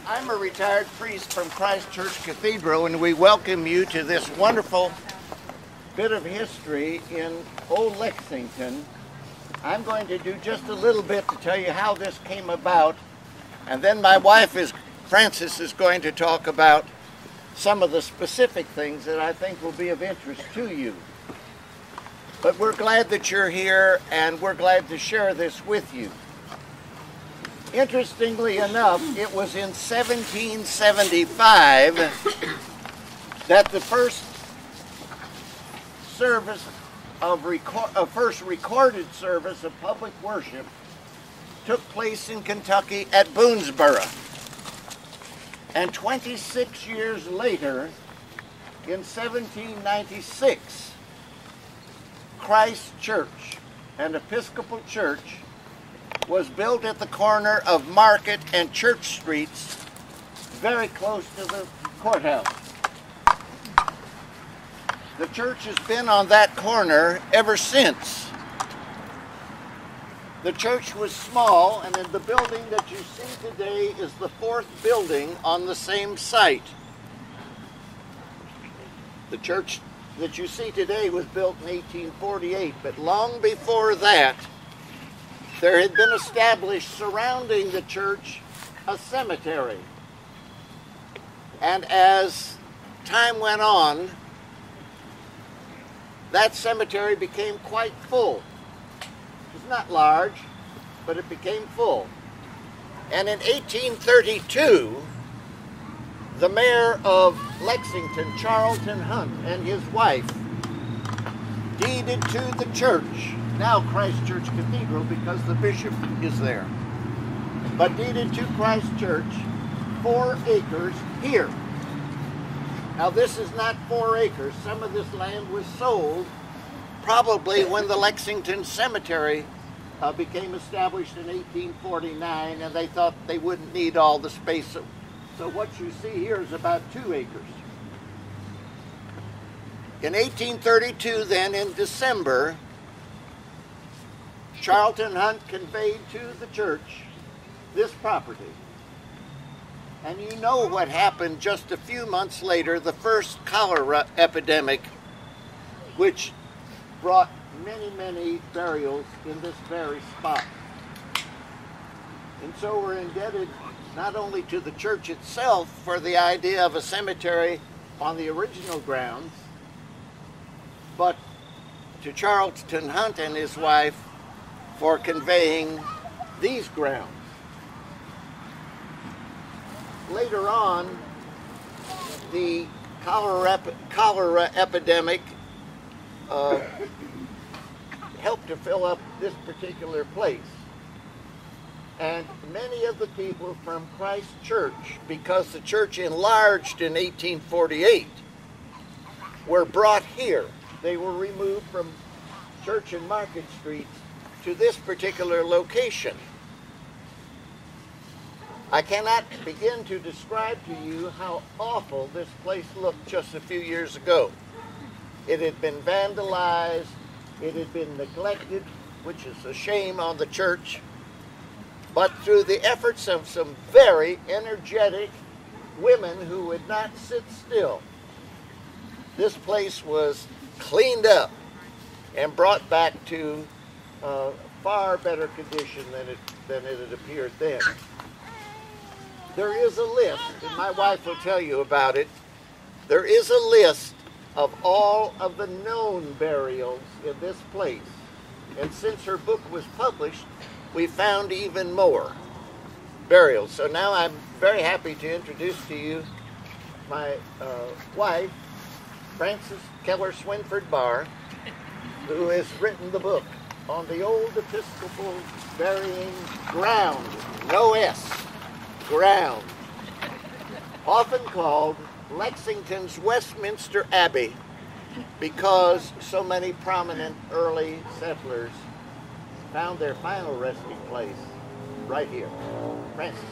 I'm a retired priest from Christ Church Cathedral, and we welcome you to this wonderful bit of history in old Lexington. I'm going to do just a little bit to tell you how this came about, and then my wife, Frances, is going to talk about some of the specific things that I think will be of interest to you. But we're glad that you're here, and we're glad to share this with you. Interestingly enough, it was in 1775 that the first service first recorded service of public worship took place in Kentucky at Boonesboro. And 26 years later, in 1796, Christ Church, an Episcopal church, was built at the corner of Market and Church Streets, very close to the courthouse. The church has been on that corner ever since. The church was small, and in the building that you see today is the fourth building on the same site. The church that you see today was built in 1848, but long before that, there had been established surrounding the church a cemetery. And as time went on, that cemetery became quite full. It was not large, but it became full. And in 1832, the mayor of Lexington, Charlton Hunt, and his wife deeded to the church, now Christ Church Cathedral because the bishop is there, but deeded to Christ Church 4 acres here. Now this is not 4 acres. Some of this land was sold probably when the Lexington Cemetery became established in 1849, and they thought they wouldn't need all the space. So what you see here is about 2 acres. In 1832, then, in December, Charlton Hunt conveyed to the church this property. And you know what happened just a few months later, the first cholera epidemic, which brought many, many burials in this very spot. And so we're indebted not only to the church itself for the idea of a cemetery on the original grounds, but to Charlton Hunt and his wife for conveying these grounds. Later on, the cholera epidemic helped to fill up this particular place. And many of the people from Christ Church, because the church enlarged in 1848, were brought here. They were removed from Church and Market Streets to this particular location. I cannot begin to describe to you how awful this place looked just a few years ago. It had been vandalized, it had been neglected, which is a shame on the church. But through the efforts of some very energetic women who would not sit still, this place was cleaned up and brought back to far better condition than it had appeared then. There is a list, and my wife will tell you about it. There is a list of all of the known burials in this place. And since her book was published, we found even more burials. So now I'm very happy to introduce to you my wife, Frances Keller Swinford Barr, who has written the book on the old Episcopal burying ground, no S, ground, often called Lexington's Westminster Abbey because so many prominent early settlers found their final resting place right here. Frances.